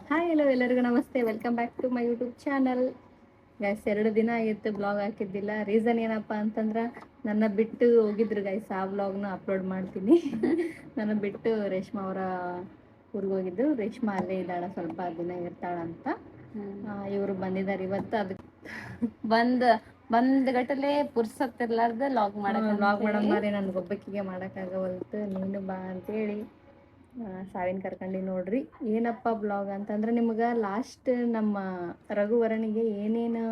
Hi hello ಎಲ್ಲರಿಗೂ ನಮಸ್ತೆ, welcome back to my YouTube channel. Guys 2 ದಿನ ಆಗಿತ್ತು ಬ್ಲಾಗ್ ಹಾಕಿದ್ದಿಲ್ಲ. ರೀಸನ್ ಏನಪ್ಪ ಅಂತಂದ್ರೆ ನನ್ನ ಬಿಟ್ಟು ಹೋಗಿದ್ರು ಗೈಸ್. ಆ ಬ್ಲಾಗ್ನ ಅಪ್ಲೋಡ್ ಮಾಡ್ತೀನಿ. ನನ್ನ ಬಿಟ್ಟು ರೇಷ್ಮಾ ಅವರ ಊರಿಗೆ ಹೋಗಿದ್ದು. ರೇಷ್ಮಾ ಅಲ್ಲೇ ಇದ್ದಾಳ, ಸ್ವಲ್ಪ ದಿನ ಇರ್ತಾಳಂತ. ಇವರು ಬಂದಿದ್ದಾರೆ ಇವತ್ತು. ಅದಕ್ಕೆ ಬಂದ್ ಗಟ್ಟಲೆ ಪುರ್ಸತ್ತಿರ್ಲಾರ್ದ ಲಾಗ್ ಮಾಡಮ್ಮಾರಿ ನನಗೊಬ್ಬಕ್ಕಿಗೆ ಮಾಡೋಕ್ಕಾಗವಲ್ತು, ನೀನು ಬಾ ಅಂತೇಳಿ ಸಾವಿನ ಕರ್ಕೊಂಡು ನೋಡ್ರಿ. ಏನಪ್ಪ ಬ್ಲಾಗ್ ಅಂತಂದ್ರೆ ನಿಮ್ಗೆ ಲಾಸ್ಟ್ ನಮ್ಮ ರಘುವರನಿಗೆ ಏನೇನು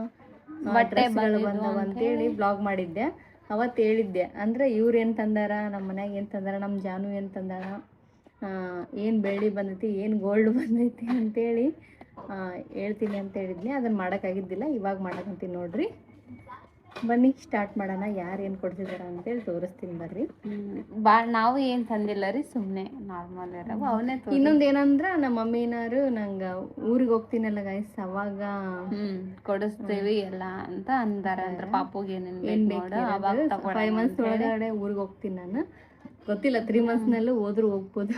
ಡ್ರೆಸ್ಗಳು ಬಂದವ ಅಂತೇಳಿ ಬ್ಲಾಗ್ ಮಾಡಿದ್ದೆ. ಅವತ್ತು ಹೇಳಿದ್ದೆ ಅಂದ್ರೆ ಇವ್ರು ಏನು ತಂದಾರ, ನಮ್ಮ ಮನ್ಯಾಗ ಏನು ತಂದಾರ, ನಮ್ಮ ಜಾನು ಏನು ತಂದಾರ, ಏನು ಬೆಳ್ಳಿ ಬಂದೈತಿ, ಏನು ಗೋಲ್ಡ್ ಬಂದೈತಿ ಅಂತೇಳಿ ಹೇಳ್ತೀನಿ ಅಂತ ಹೇಳಿದ್ನಿ. ಅದನ್ನು ಮಾಡೋಕ್ಕಾಗಿದ್ದಿಲ್ಲ, ಇವಾಗ ಮಾಡಕ್ಕಂತೀನಿ ನೋಡ್ರಿ. ಬನ್ನಿ ಸ್ಟಾರ್ಟ್ ಮಾಡೋಣ. ಯಾರು ಏನು ಕೊಡ್ತಿದಾರ ಅಂತೇಳಿ ತೋರಿಸ್ತೀನಿ ಬರ್ರಿ. ನಾವು ಏನ್ ತಂದಿಲ್ಲ ರೀ, ಸುಮ್ಮನೆ ನಾರ್ಮಲ್ ಇರವ ಅವನೇ. ಇನ್ನೊಂದು ಏನಂದ್ರೆ ನಮ್ಮ ಮಮ್ಮಿನಾರು ನಂಗೆ ಊರಿಗೆ ಹೋಗ್ತೀನಲ್ಲ ಗೈಸ್, ಅವಾಗ ಕೊಡಿಸ್ತೀವಿ ಎಲ್ಲ ಅಂತ ಅಂದಾರ. ಅಂದ್ರೆ ಪಾಪುಗೆ ಏನ್ ಬೇಕು 5 months ಒಳಗಡೆ ಊರಿಗೆ ಹೋಗ್ತೀನಿ ನಾನು. ಗೊತ್ತಿಲ್ಲ, 3 monthsನಲ್ಲೂ ಹೋದ್ರು ಹೋಗ್ಬೋದು.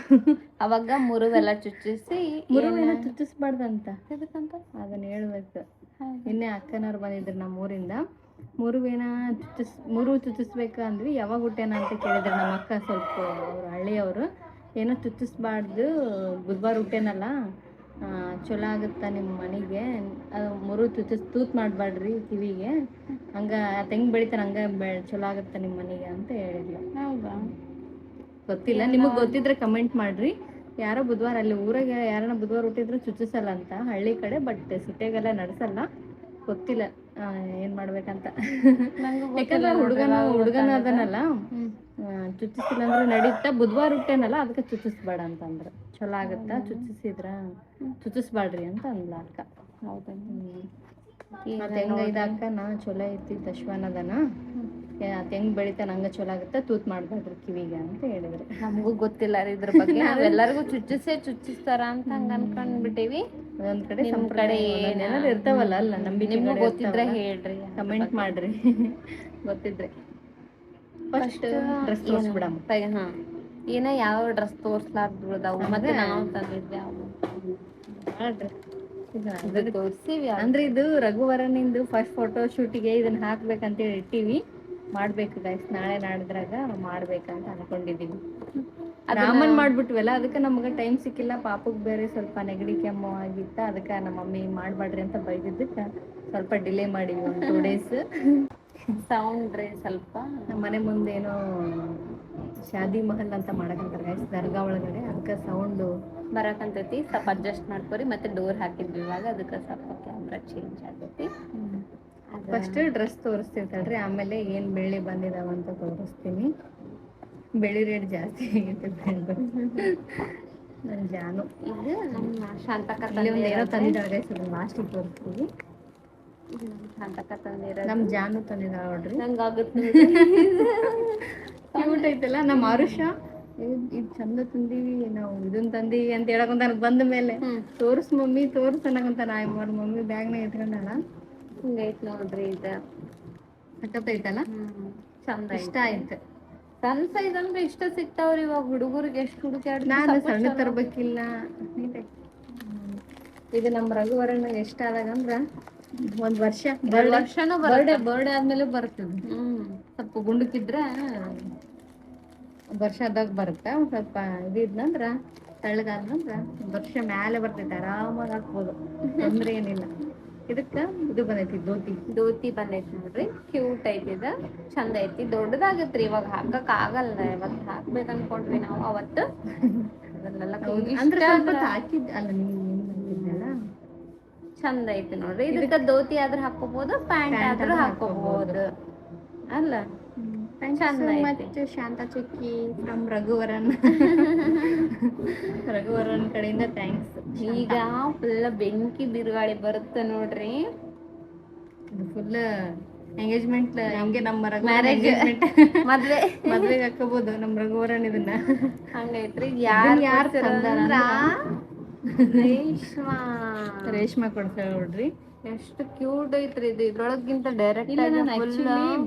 ಅವಾಗ ಮುರುವೆಲ್ಲ ಚುಚ್ಚಿಸಿ, ಮುರುವೆಲ್ಲ ಚುಚ್ಚಿಸ್ಬಾರ್ದಂತ ಅದನ್ನ ಹೇಳ್ಬೇಕು. ನಿನ್ನೆ ಅಕ್ಕನವ್ರು ಬಂದಿದ್ರು ನಮ್ಮ ಊರಿಂದ. ಮುರುವೇನ ಚುಚ್ಚಿಸ್ಬೇಕು ಅಂದ್ವಿ. ಯಾವಾಗ ಹುಟ್ಟೇನ ಅಂತ ಕೇಳಿದ್ರು ನಮ್ಮ ಅಕ್ಕ. ಸ್ವಲ್ಪ ಅವರು ಹಳ್ಳಿಯವರು, ಏನೋ ಚುಚ್ಚಿಸ್ಬಾರ್ದು, ಬುಧವಾರ ಹುಟ್ಟೇನಲ್ಲ, ಚಲೋ ಆಗುತ್ತಾ ನಿಮ್ಮ ಮನೆಗೆ, ಅದು ತೂತ್ ಮಾಡಬೇಡ್ರಿ ಕಿವಿಗೆ, ಹಂಗೆ ತೆಂಗ್ ಬೆಳಿತಾನೆ, ಹಂಗೆ ಚಲೋ ಆಗುತ್ತಾ ನಿಮ್ಮ ಮನೆಗೆ ಅಂತ ಹೇಳಿದ್ಲು. ಹೌದಾ, ಗೊತ್ತಿಲ್ಲ, ನಿಮಗೆ ಗೊತ್ತಿದ್ರೆ ಕಮೆಂಟ್ ಮಾಡ್ರಿ. ಯಾರೋ ಬುಧವಾರ ಅಲ್ಲಿ ಊರಾಗ ಯಾರನ್ನ ಬುಧವಾರ ಹುಟ್ಟಿದ್ರು ಚುಚ್ಚಿಸಲ್ಲ ಅಂತ ಹಳ್ಳಿ ಕಡೆ, ಬಟ್ ಸಿಟಿಯಾಗೆಲ್ಲ ನಡೆಸಲ್ಲ. ಗೊತ್ತಿಲ್ಲ ಏನ್ ಮಾಡ್ಬೇಕಂತ. ಯಾಕಂದ್ರೆ ಹುಡುಗನ ಅದನ್ನಲ್ಲ, ಚುಚ್ಚಿಸಿಲ್ಲ ಅಂದ್ರೆ ನಡೀತಾ. ಬುಧವಾರ ಹುಟ್ಟೇನಲ್ಲ, ಅದಕ್ಕೆ ಚುಚ್ಚಿಸ್ಬೇಡ ಅಂತಂದ್ರು. ಚಲೋ ಆಗುತ್ತಾ ಚುಚ್ಚಿಸ್ಬಾಡ್ರಿ ಅಂತ ಅಂದ್ಲ ಅಕ್ಕ. ಹೌದಾ, ಮತ್ತೆ ಹೆಂಗೈದ ಅಕ್ಕ, ನಾ ಚಲೋ ಐತಿ ದಶ್ವನದನ, ಹೆಂಗ್ ಬೆಳಿತಾನ ಹಂಗ ಚಲೋ ಆಗುತ್ತಾ, ತೂತ್ ಮಾಡ್ಬೇಡ್ರಿ ಕಿವಿಗೆ ಅಂತ ಹೇಳಿದ್ರು. ನಮಗೂ ಗೊತ್ತಿಲ್ಲ ರೀ ಇದ್ರ ಬಗ್ಗೆ. ನಾವೆಲ್ಲರಿಗೂ ಚುಚ್ಚಿಸ್ತಾರ ಅಂತ ಹಂಗ ಅನ್ಕೊಂಡ್ಬಿಟ್ಟಿವಿ. ಒಂದ್ ಕಡೆ ಕಡೆ ಏನೇನಾದ್ರು ಇರ್ತಾವಲ್ಲ, ಅಲ್ಲ ನಂಬಿಕೆ, ನಿಮ್ಗೆ ಗೊತ್ತಿದ್ರೆ ಹೇಳ್ರಿ, ಕಮೆಂಟ್ ಮಾಡ್ರಿ ಗೊತ್ತಿದ್ರೆ. ಫಸ್ಟ್ ಡ್ರೆಸ್ ತೋರಿಸ್ಬಿಡಮ್ಮ. ಏನ ಯಾವ ಡ್ರೆಸ್ ತೋರ್ಸ್ಲಾರ್ದಾವು, ಮತ್ತೆ ನಾವು ತಂದಿದ್ವಿ ತೋರ್ಸಿವಿ. ಅಂದ್ರೆ ಇದು ರಘುವರನಿಂದು ಫಸ್ಟ್ ಫೋಟೋ ಶೂಟಿಗೆ ಇದನ್ನ ಹಾಕ್ಬೇಕಂತೇಳಿ ಇಟ್ಟಿವಿ. ಮಾಡ್ಬೇಕು ಗೈಸ್, ನಾಳೆ ನಾಡಿದ್ರಾಗ ಮಾಡ್ಬೇಕಂತ ಅನ್ಕೊಂಡಿದೀವಿ. ರಾಮನ್ ಮಾಡ್ಬಿಟ್ವಲ್ಲ, ಅದಕ್ಕೆ ನಮ್ಗೆ ಟೈಮ್ ಸಿಕ್ಕಿಲ್ಲ. ಪಾಪಗ್ ಬೇರೆ ಸ್ವಲ್ಪ ನೆಗಡಿ ಕೆಮ್ಮು ಆಗಿತ್ತ, ಅದಕ್ಕೆ ನಮ್ಮ ಮಮ್ಮಿ ಮಾಡ್ಬಾಡ್ರಿ ಅಂತ ಬೈದಿದ್ದಕ್ಕೆ ಸ್ವಲ್ಪ ಡಿಲೇ ಮಾಡಿವಿ, 2 days. ಸೌಂಡ್ ರೀ ಸ್ವಲ್ಪ ನಮ್ಮ ಮನೆ ಮುಂದೆ ಏನೋ ಶಾದಿ ಮಹಲ್ ಅಂತ ಮಾಡಕಂತಾರೆ ಗೈಸ್, ದರ್ಗಾ ಒಳಗಡೆ. ಅದಕ್ಕೆ ಸೌಂಡು ಬರಕಂತೈತಿ, ಸ್ವಲ್ಪ ಅಡ್ಜಸ್ಟ್ ಮಾಡ್ಕೊರಿ. ಮತ್ತೆ ಡೋರ್ ಹಾಕಿದ್ವಿ ಇವಾಗ, ಅದಕ್ಕೆ ಸ್ವಲ್ಪ ಕ್ಯಾಮ್ರಾ ಚೇಂಜ್ ಆಗೈತಿ. ಫಸ್ಟ್ ಡ್ರೆಸ್ ತೋರಿಸ್ತಿರ್ತಾಳ್ರಿ, ಆಮೇಲೆ ಏನು ಬೆಳ್ಳಿ ಬಂದಿದಾವಂತ ತೋರಿಸ್ತೀನಿ. ಬೆಳ್ಳಿ ರೇಟ್ ಜಾಸ್ತಿ ಆಗೈತೆ. ನನ್ನ ಜಾನು ಇದು ನಮ್ಮ ಶಾಂತಕ್ಕ ಏನೋ ತಂದಿದ್ದಾಳೆ ಗೈಸ್, ಅದನ್ನ ಲಾಸ್ಟಿಗೆ ತೋರಿಸ್ತೀವಿ. ಶಾಂತಕ್ಕ ತಂದಿರ ನಮ್ಮ ಜಾನು ತಂದಿದ್ದಾಳೆ ನೋಡ್ರಿ. ನಂಗಾಗುತ್ತೆ ಕ್ಯೂಟ್ ಐತಲ್ಲ. ನಮ್ಮ ಆರುಷ ಇದು ಚಂದ ತಂದೀವಿ ನಾವು, ಇದನ್ನ ತಂದೀವಿ ಅಂತ ಹೇಳಕಂತ ಬಂದ ಮೇಲೆ ತೋರ್ಸ್ ಮಮ್ಮಿ ತೋರ್ಸ್ ಅನ್ನಕಂತ ಮಮ್ಮಿ ಬ್ಯಾಗ್ನಾಗ ಇಟ್ಕೊಂಡಲ್ಲ. ಹಿಂಗೈತ್ ನೋಡ್ರಿ, ಇದು ಸಖತ್ತೈತಲ್ಲ, ಚಂದ ಇಷ್ಟ ಆಯ್ತು. ಸಣ್ಣ ಸೈಜ್ ಅಂದ್ರೆ ಇಷ್ಟ ಸಿಗ್ತಾವ್ರಿ ಇವಾಗ ಹುಡುಗರಿಗೆ. ಎಷ್ಟು ಹುಡುಕಾಡಿ ನಾನು ಸಣ್ಣ ತರ್ಬೇಕಿಲ್ಲ. ಇದು ನಮ್ಮ ರಘುವರನ ಎಷ್ಟ ಆದಾಗಂದ್ರ 1 ವರ್ಷ, ಬರ್ಡೇ ಆದ್ಮೇಲೆ ಬರ್ತದೆ. ಸ್ವಲ್ಪ ಗುಂಡಕ್ಕಿದ್ರೆ ವರ್ಷ ಆದಾಗ ಬರುತ್ತೆ. ಸ್ವಲ್ಪ ಇದಿದ್ನಂದ್ರ ತಳ್ಳಗಾದ್ನಂದ್ರ 1 ವರ್ಷ ಮ್ಯಾಲೆ ಬರ್ತೈತೆ, ಆರಾಮಾಗಿ ಹಾಕ್ಬೋದು, ತೊಂದ್ರೆ ಏನಿಲ್ಲ. ಇದಕ್ಕೆ ಇದು ಬಂದೈತಿ, ದೋತಿ ಬಂದೈತಿ ನೋಡ್ರಿ. ಕ್ಯೂಟ್ ಐತಿ, ಇದು ಚಂದ ಐತಿ. ದೊಡ್ಡದಾಗತ್ರಿ, ಇವಾಗ ಹಾಕಕ್ ಆಗಲ್ಲ. ಇವತ್ತು ಹಾಕ್ಬೇಕು ಅನ್ಕೊಂಡ್ವಿ ನಾವು ಅವತ್ತು. ಅದನ್ನೆಲ್ಲ ಹಾಕಿದ್ ಅಲ್ಲ, ಚಂದ ಐತಿ ನೋಡ್ರಿ. ಇದಕ್ಕೆ ದೋತಿ ಆದ್ರೂ ಹಾಕೋಬಹುದು, ಪ್ಯಾಂಟ್ ಆದ್ರೂ ಹಾಕೋಬಹುದು ಅಲ್ಲ. ಮತ್ತು ಶಾಂತ ಚುಕ್ಕಿ ಫ್ರಮ್ ರಘುವರನ್ ಕಡೆಯಿಂದ ಥ್ಯಾಂಕ್ಸ್. ಈಗ ಫುಲ್ ಬೆಂಕಿ ಬಿರುಗಾಳಿ ಬರುತ್ತೆ ನೋಡ್ರಿ. ಫುಲ್ ಎಂಗೇಜ್ಮೆಂಟ್ ಹಂಗೆ, ನಮ್ಮ ಮ್ಯಾರೇಜ್ ಮದ್ವೆಗೆ ಹಾಕೋಬಹುದು ನಮ್ಮ ರಘುವರನ್. ಇದನ್ನ ಹಂಗೈತ್ರಿ. ಯಾರು ರೇಷ್ಮಾ ಕೊಡ್ತಾಳ ನೋಡ್ರಿ. ಎಷ್ಟು ಕ್ಯೂಟ್ ಐತ್ರಿ ಇದು. ಇದ್ರೊಳಗಿಂತ ಡೈರೆಕ್ಟ್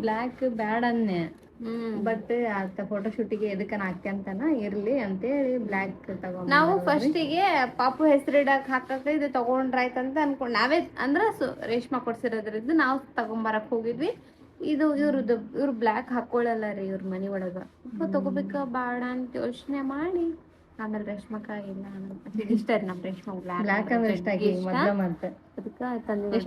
ಬ್ಲ್ಯಾಕ್ ಬ್ಯಾಡ್ ಅನ್ನೆ. ಬಟ್ ಆತ ಫೋಟೋ ಶೂಟಿಗೆ ಎದಕ್ಕನ ಹಾಕ್ಯಂತಾನ ಇರ್ಲಿ ಅಂತೇಳಿ ಬ್ಲ್ಯಾಕ್ ತಗೊಂಡ್ ನಾವು ಫಸ್ಟಿಗೆ ಪಾಪು ಹೆಸರಿಡಕ್ ಹಾಕಕ ಇದು ತಗೊಂಡ್ರಾಯ್ತಂತ ಅನ್ಕೊಂಡ್ ನಾವೇ ಅಂದ್ರ ರೇಷ್ಮಾ ಕೊಡ್ಸಿರೋದ್ರಿಂದ ನಾವು ತಗೊಂಬರಕ್ ಹೋಗಿದ್ವಿ. ಇದು ಇವ್ರು ಬ್ಲ್ಯಾಕ್ ಹಾಕೊಳ್ಳಲ್ಲ ರೀ ಇವ್ರ ಮನಿ ಒಳಗ. ತಗೋಬೇಕ ಬಾಡ ಅಂತ ಯೋಚನೆ ಮಾಡಿ ಆಮೇಲೆ ರೇಷ್ಮಕ್ಕ ಇಲ್ಲ ಇಷ್ಟ ರೀ ನಮ್ ರೇಷ್ಮಾ ಬ್ಲ್ಯಾಕ್ ಅಂದ್ರೆ ಇಷ್ಟ ಆಗಿ ಮೊದ್ಲ ಮತ್ತೆ ಅದಕ್ಕ ತಂದಿ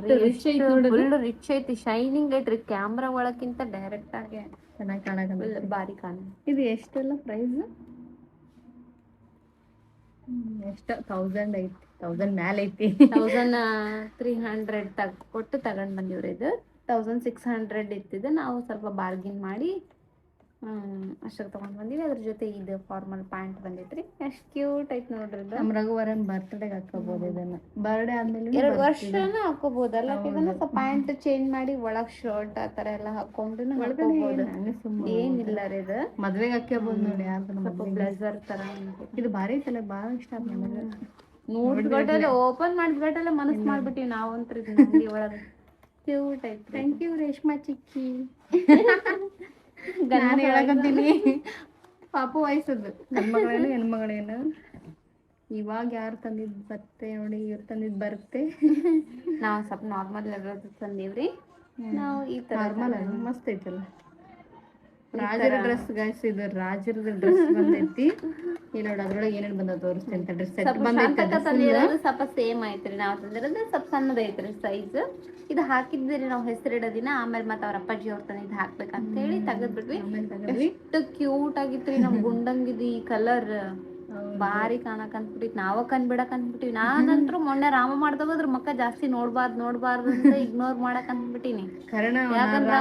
ರಿಚ್ ಐತಿ ಶೈನಿಂಗ್ ಐತ್ರಿ ಕ್ಯಾಮ್ರಾ ಒಳಕ್ಕಿಂತ ಡೈರೆಕ್ಟ್ ಆಗಿ ಚೆನ್ನಾಗಿ ಕಾಣಕ ಬಾರಿ ಕಾಣ. ಇದು ಎಷ್ಟೆಲ್ಲ ಪ್ರೈಸ್? ಎಷ್ಟ 1000 ಐತಿ, 1000 ಮ್ಯಾಲ ಐತಿ. 1300 ಕೊಟ್ಟು ತಗೊಂಡ್ ಬಂದಿವ್ರಿ. ಇದು 1600 ಇತ್ತಿದೆ. ನಾವು ಸ್ವಲ್ಪ ಬಾರ್ಗಿನ್ ಮಾಡಿ ಅಷ್ಟಕ್ಕೆ ತಗೊಂಡ್ ಬಂದಿವಿ. ಅದ್ರ ಜೊತೆ ಇದು ಫಾರ್ಮಲ್ ಪ್ಯಾಂಟ್ ಬಂದಿತ್ರಿ. ಎಷ್ಟ್ ಕ್ಯೂಟ್ ಐತ್ ನೋಡ್ರಿ ಇದು. ನಮ್ ರಘುವರನ್ ಬರ್ತ್ಡೇಗೆ ಹಾಕೋಬಹುದು ಇದನ್ನ. ಬರ್ಡೇ ಆದ್ಮೇಲೆ 2 ವರ್ಷನೂ ಹಾಕೋಬಹುದಲ್ಲ. ಇದನ್ನ ಸ್ವಲ್ಪ ಪ್ಯಾಂಟ್ ಚೇಂಜ್ ಮಾಡಿ ಒಳಗ್ ಶರ್ಟ್ ಆತರ ಎಲ್ಲ ಹಾಕೊಂಡು ಏನಿಲ್ಲ ರೀ ಇದು. ಮದ್ವೆಗೆ ಹಾಕೋಬಹುದು ನೋಡಿ. ಸ್ವಲ್ಪ ಬ್ಲೇಸರ್ ತರ ಇದು ಭಾರಿ ಐತಲ್ಲ, ಬಾಳ ಇಷ್ಟ ಆಯ್ತು ನನಗೆ. ನೋಡ್ಬಿಟ್ಟಲ್ಲ ಓಪನ್ ಮಾಡ್ಬಿಟ್ಟಲ್ಲ ಮನಸ್ ಮಾಡ್ಬಿಟ್ಟಿವಿ ನಾವಂತ್ರಿ ಅಂಗಡಿ ಒಳಗ. ಕ್ಯೂಟ್ ಐತಿ. ಥ್ಯಾಂಕ್ ಯು ರೇಷ್ಮಾ ಚಿಕ್ಕಿ. ನಾನು ಹೇಳಕಂತೀನಿ ಪಾಪು ವಯಸ್ಸದ್ದು ಗಂಡ್ಮಗಳೇನು ಹೆಣ್ಮಗಳೇನು. ಇವಾಗ ಯಾರು ತಂದಿದ್ ಬರುತ್ತೆ ನೋಡಿ, ಇವ್ರು ತಂದಿದ್ ಬರುತ್ತೆ. ನಾವು ಸ್ವಲ್ಪ ನಾರ್ಮಲ್ ತಂದೀವ್ರಿ. ನಾವು ಈ ತರ ನಾರ್ಮಲ್ ಮಸ್ತ್ ಐತಲ್ಲ. ರಾಜರ ಡ್ರೆಸ್ ಗೈಸ್, ಇದು ರಾಜರ ಡ್ರೆಸ್ ಬಂದೈತಿ. ಇಲ್ಲ ನೋಡಿ ಅದ್ರೊಳಗೆ ಏನೇನು ಬಂದ ತೋರಿಸ್ತೇನೆ ಅಂತ. ಡ್ರೆಸ್ ಸೆಟ್ ಬಂದೈತಿ. ಸ್ವಲ್ಪ ಸೇಮ್ ಐತ್ರಿ. ನಾವು ತಂದಿರೋದು ಸ್ವಲ್ಪ ಸಣ್ಣದೈತ್ರಿ ಸೈಜ್. ಇದು ಹಾಕಿದ್ರಿ ನಾವು ಹೆಸರಿಡೋದಿನ. ಆಮೇಲೆ ಮತ್ತೆ ಅವ್ರ ಅಪ್ಪಾಜಿ ಅವ್ರ ತಂದಿದ್ದು ಹಾಕ್ಬೇಕಂತ ಹೇಳಿ ತೆಗೆದ್ಬಿಟ್ವಿ. ಎಷ್ಟು ಕ್ಯೂಟ್ ಆಗಿತ್ರಿ. ನಮ್ ಗುಂಡಂಗಿದು ಈ ಕಲರ್ ಬಾರಿ ಕಾಣಕ್ ಅನ್ಬಿಟ್ಟಿತ್. ನಾವ ಕಂಡ್ಬಿಡಕ್ ಅನ್ಬಿಟ್ಟಿವಿ. ನಾನಂತ್ರು ಮೊನ್ನೆ ರಾಮ ಮಾಡ್ದಾಗ ಅದ್ರ ಮಕ್ಕ ಜಾಸ್ತಿ ನೋಡ್ಬಾರ್ದು ಅಂತ ಇಗ್ನೋರ್ ಮಾಡಕ್ ಅನ್ಬಿಟ್ಟಿನಿ. ಯಾಕಂದ್ರ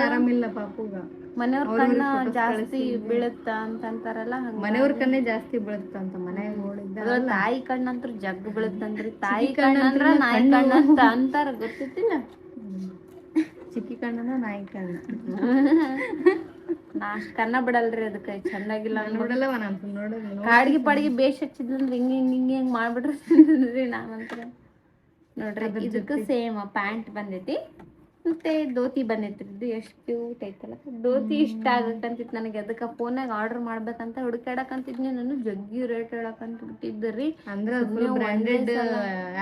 ಆರಾಮಿಲ್ಲ ಪಾಪುಗ. ಮನೆಯವ್ರ ಕಣ್ಣ ಜಾಸ್ತಿ ಬೀಳುತ್ತ ಅಂತಂತಾರಲ್ಲ, ಮನೆಯವ್ರ ಕಣ್ಣೇ ಜಾಸ್ತಿ ಬೀಳುತ್ತ ಅಂತ ಮನೆಯಾಗ ನೋಡಿದ್ದ. ತಾಯಿ ಕಣ್ಣಂತ್ರ ಜಗ್ ಬೀಳುತ್ತಂದ್ರಿ. ತಾಯಿ ಕಣ್ಣಂದ್ರ ನಾಯಿ ಕಣ್ಣ ಅಂತ ಅಂತಾರ, ಗೊತ್ತಿತ್ತಿಲ್ಲ. ಚಿಕ್ಕಿ ಕಣ್ಣನ ನಾಯಿ ಕಣ್ಣ. ನಾ ಅಷ್ಟ್ ಕಣ್ಣ ಬಿಡಲ್ರಿ ಅದಕ್ಕೆ. ಚೆನ್ನಾಗಿಲ್ಲ ನೋಡಲ್ಲವ ನಾನು ನೋಡೋದು. ಕಾಡ್ಗಿ ಪಾಡ್ಗಿ ಬೇಷ್ ಹಚ್ಚಿದ್ಲಂದ್ರ ಹಿಂಗ್ ಮಾಡ್ಬಿಟ್ರಿ ನಾನಂತ್ರ. ನೋಡ್ರಿ ಇದಕ್ಕೆ ಸೇಮ್ ಪ್ಯಾಂಟ್ ಬಂದೈತಿ ಮತ್ತೆ ಧೋತಿ ಬಂದೈತ್ರಿ. ಇದು ಎಷ್ಟು ಕ್ಯೂಟ್ ಐತಲ್ಲ. ಧೋತಿ ಇಷ್ಟ ಆಗಕ್ಕಂತಿತ್ತು ನನಗೆ. ಅದಕ್ಕೆ ಫೋನಾಗ ಆರ್ಡರ್ ಮಾಡ್ಬೇಕಂತ ಹುಡುಕಾಡಕಂತಿದ್ನಿ. ನಾನು ಜಗ್ಗಿ ರೇಟ್ ಹೇಳಕಂತ ಬಿಟ್ಟಿದ್ದರಿ. ಅಂದ್ರೆ ಬ್ರಾಂಡೆಡ್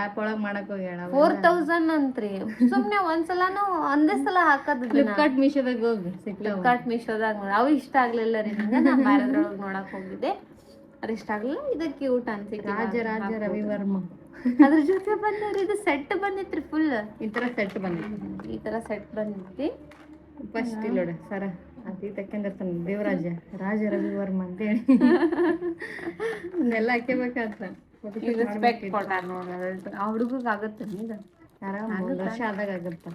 ಆಪ್ ಒಳಗ್ ಮಾಡಕ್ ಹೋಗ್ಯಾಳ. 4000 ಅಂತ್ರಿ. ಸುಮ್ನೆ ಒಂದ್ಸಲಾನು ಒಂದೇ ಸಲ ಹಾಕದ್. ಫ್ಲಿಪ್ಕಾರ್ಟ್ ಮೀಶೋದಾಗ ಹೋಗಿ. ಫ್ಲಿಪ್ಕಾರ್ಟ್ ಮೀಶೋದಾಗ ನೋಡಿ. ಅವು ಇಷ್ಟ ಆಗ್ಲಿಲ್ಲ ರೀ ನಂಗೆ. ನಾ ಬ್ಯಾರೆದ್ರೊಳಗೆ ನೋಡಕ್ ಹೋಗಿದ್ದೆ, ಅದು ಇಷ್ಟ ಆಗ್ಲಿಲ್ಲ. ಇದು ಕ್ಯೂಟ್ ಅನ್ಸಿತ್ತು. ರಾಜ ರವಿವರ್ಮ ಅದ್ರ ಜೊತೆ ಬಂದ್ರಿ. ಇದು ಸೆಟ್ ಬಂದಿತ್ರಿ ಫುಲ್. ಈ ತರ ಸೆಟ್ ಬಂದಿತ್ತು. ಈ ತರ ಸೆಟ್ ಬಂದಿತ್ರಿ. ಫಸ್ಟ್ ಇಲ್ಲಿ ನೋಡಿ ಸರ ಅತಿ ತಕ್ಕೊಂಡಿರ್ತಾನೆ ದೇವರಾಜ ರಾಜ ರವಿವರ್ಮ ಅಂತೇಳಿ ಇದೆಲ್ಲ ಹಾಕಬೇಕಾಗ್ತ. ರೆಸ್ಪೆಕ್ಟ್ ಕೊಟ್ಟಾರ ನೋಡ್ರಿ. ಆ ಹುಡುಗಗ್ ಆಗತ್ತೆ ಇದು ಆರಾಮ ವರ್ಷ ಆದಾಗ ಆಗತ್ತ.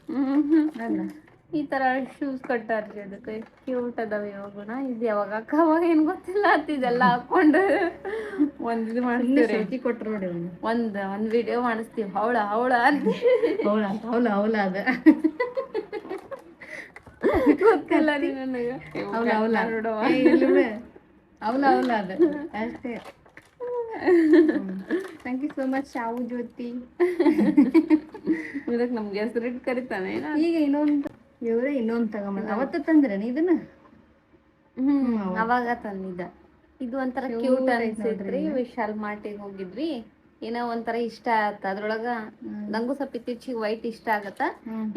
ಈ ತರ ಶೂಸ್ ಕಟ್ಟಾರ್ರಿ. ಅದಕ್ಕೆ ಕ್ಯೂಟ್ ಅದಾವ ಇವಾಗುಣ. ಇದು ಯಾವಾಗ ಅವಾಗ ಏನ್ ಗೊತ್ತಿಲ್ಲ ಅಂತ ಇದೆಲ್ಲ ಹಾಕೊಂಡು ಒಂದ್ ಮಾಡಿಸ್ತೀವಿ. ಕೊಟ್ರು ನೋಡಿ ಒಂದ್ ವಿಡಿಯೋ ಮಾಡಿಸ್ತೀವಿ. ಹೌಳ ಅದ ಗೊತ್ತಿಲ್ಲ ರೀ ನನಗೆ. ಅವಲ ಅದ ಅಷ್ಟೇ. ಥ್ಯಾಂಕ್ ಯು ಸೋ ಮಚ್ ಶಾವು ಜ್ಯೋತಿ. ಇದಕ್ಕೆ ನಮ್ಗೆ ಹೆಸರಿಟ್ಟು ಕರಿತಾನೆ. ಈಗ ಇನ್ನೊಂದು ತಗೊಂಬಂದ. ಅವತ್ತ ತಂದ್ರೇನ ಇದನ್ನ? ಅವಾಗ ತಂದಿದ್ದ. ಇದು ಒಂಥರ ಕ್ಯೂಟ್ ಅನ್ಸಿದ್ರಿ. ವಿಶಾಲ್ ಮಾರ್ಟಿಗೆ ಹೋಗಿದ್ವಿ. ಏನೋ ಒಂಥರ ಇಷ್ಟ ಆತ. ಅದ್ರೊಳಗ ನಂಗೂ ಸ್ವಲ್ಪ ಇತ್ತೀಚಿಗೆ ವೈಟ್ ಇಷ್ಟ ಆಗತ್ತ.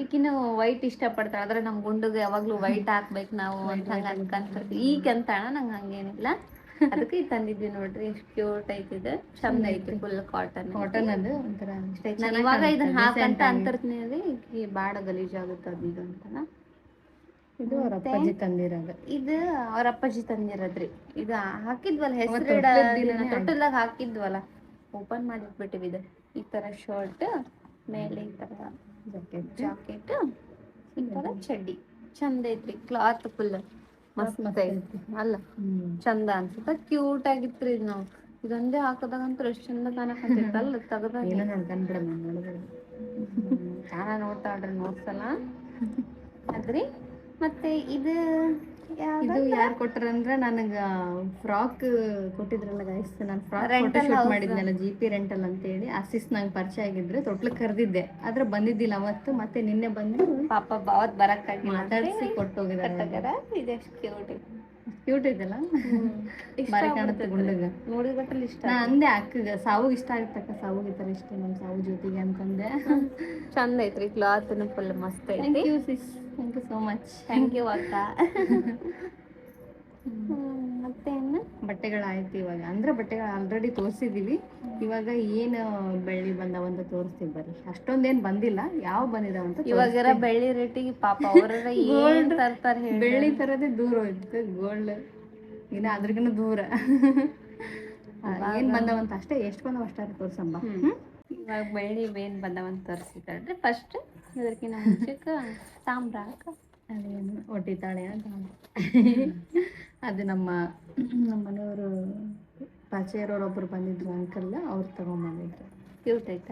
ಈಕಿನ ವೈಟ್ ಇಷ್ಟ ಪಡ್ತಾಳ. ಆದ್ರೆ ನಮ್ ಗುಂಡುಗೆ ಯಾವಾಗ್ಲೂ ವೈಟ್ ಹಾಕ್ಬೇಕು ನಾವು ಅಂತ ಹಂಗ ಅನ್ಕಂತ. ಈಗ ಅಂತಾಳ, ನಂಗೆ ಹಂಗೇನಿಲ್ಲ. ಅದಕ್ಕೆ ಇದು ತಂದಿದ್ವಿ ನೋಡ್ರಿ. ಎಷ್ಟು ಕ್ಯೂಟ್ ಐತಿದೆ. ಚಂದ ಐತಿ. ಫುಲ್ ಕಾಟನ್ ಅದು ಒಂಥರ ನಾನು ಇವಾಗ ಇದನ್ನ ಹಾಕಂತ ಅಂತರ್ತೀನಿ. ಬಾಳ ಗಲೀಜ್ ಆಗುತ್ತೆ ಅದು ಇದು ಅಂತನ. ಇದು ಅವ್ರ ಅಪ್ಪಾಜಿ ತಂದಿರೋದು. ಇದು ಅವ್ರ ಅಪ್ಪಾಜಿ ತಂದಿರೋದ್ರಿ. ಇದು ಹಾಕಿದ್ವಲ್ಲ ಹೆಸರು ತೊಟ್ಟಲ್ದಾಗ ಹಾಕಿದ್ವಲ್ಲ, ಓಪನ್ ಮಾಡಿಟ್ಬಿಟ್ಟಿವಿ. ಇದು ಈ ತರ ಶರ್ಟ್ ಮೇಲೆ ಈ ತರ ಜಾಕೆಟ್, ಈ ತರ ಚಡ್ಡಿ ಚಂದ ಐತ್ರಿ. ಕ್ಲಾತ್ ಫುಲ್ ಮಸ್ತ್ ಐತಿ ಅಲ್ಲ, ಚಂದ ಅನ್ಸುತ್ತ. ಕ್ಯೂಟ್ ಆಗಿತ್ರಿ. ಇದು ನಾವು ಇದೊಂದೇ ಹಾಕದಾಗಂತೂ ಎಷ್ಟು ಚಂದ ಕಾಣಕಂತಿತ್ತಲ್ಲ. ತೆಗದಾಗ ಚೆನ್ನಾಗಿ ನೋಡ್ತಾಳ್ರಿ. ನೋಡ್ಸಲ್ಲ ಅದ್ರಿ. ಮತ್ತೆ ಇದು ಇದು ಯಾರು ಕೊಟ್ರಂದ್ರ ನನಗ ಫ್ರಾಕ್ ಕೊಟ್ಟಿದ್ರಲ್ಲ ಗೈಸ್, ನಾನು frock photo Rental shoot house. ಮಾಡಿದ್ನಲ್ಲ GP ರೆಂಟಲ್ ಅಂತೇಳಿ. ಆಸೀಸ್ ನಂಗೆ ಪರಿಚಯ ಆಗಿದ್ರೆ ತೊಟ್ಲಕ್ಕೆ ಕರೆದಿದ್ದೆ, ಆದ್ರೆ ಬಂದಿದ್ದಿಲ್ಲ ಅವತ್ತು. ಮತ್ತೆ ನಿನ್ನೆ ಬಂದು ಪಾಪ ಬಾವತ್ ಬರಕ್ಕಾಗಿಲ್ಲ ಮಾತಾಡಿಸಿ ಕೊಟ್ಟು ಹೋಗಿದ್ದಾರೆ. ಕಟ್ಟಗರ ಇದೆಷ್ಟು ಕ್ಯೂಟ್ ಕ್ಯೂಟ್ ಐತಲ್ಲ, ಬಾರಿ ಕಾಣುತ್ತೆ ಗುಂಡಗ. ನೋಡಿದ ಬಟ್ಟಲ್ಲಿ ಇಷ್ಟ ನಾ ಅಂದೆ ಅಕ್ಕಗ ಸಾವು ಇಷ್ಟ ಆಗತ್ತಕ್ಕ, ಸಾವು ಈ ಥರ ಇಷ್ಟ ನಮ್ಮ ಸಾವು ಜೊತೆಗೆ ಅಂತಂದೆ. ಚಂದ ಐತ್ರಿ ಕ್ಲಾತ್ ಫುಲ್ ಮಸ್ತ್ ಥ್ಯಾಂಕ್ ಐತಿ. You sis, thank you so much. Thank you ಅಕ್ಕ. ಮತ್ತೇನು ಬಟ್ಟೆಗಳಾಯ್ತು ಇವಾಗ, ಅಂದ್ರೆ ಬಟ್ಟೆಗಳು ಆಲ್ರೆಡಿ ತೋರಿಸಿದೀವಿ. ಇವಾಗ ಏನು ಬೆಳ್ಳಿ ಬಂದವಂತ ತೋರಿಸ್ತೀವಿ ಬರ್ರಿ. ಅಷ್ಟೊಂದೇನು ಬಂದಿಲ್ಲ, ಯಾವ ಬಂದಿದಾವಂತ ಇವಾಗರ ಬೆಳ್ಳಿ ರೇಟಿಗೆ ಪಾಪ ಅವ್ರ ಏನ್ ತರ್ತಾರ ಹೇಳಿ. ಬೆಳ್ಳಿ ತರದೇ ದೂರ ಹೋಯ್ತು, ಗೋಲ್ಡ್ ಇನ್ನ ಅದ್ರಗಿನ ದೂರ. ಏನ್ ಬಂದವಂತ ಅಷ್ಟೇ, ಎಷ್ಟು ಬಂದವ ಅಷ್ಟೇ ತೋರ್ಸಂಬ. ಇವಾಗ ಬೆಳ್ಳಿ ಏನ್ ಬಂದವಂತ ತೋರಿಸಿದ್ರಿ. ಫಸ್ಟ್ ಇದಕ್ಕಿಂತ ಮುಂಚೆಕ ತಾಮ್ರ ಅದೇನು ಒಟ್ಟಿತಾಳೆ ಅಂತ ಅದು ನಮ್ಮ ಮನೆಯವರು ಪರಿಚಯರವ್ರು ಒಬ್ರು ಬಂದಿದ್ರು ಅಂಕಲ್, ಅವ್ರು ತಗೊಂಡ್ಬಂದಿದ್ರು. ಕ್ಯೂಟ್ ಐತ,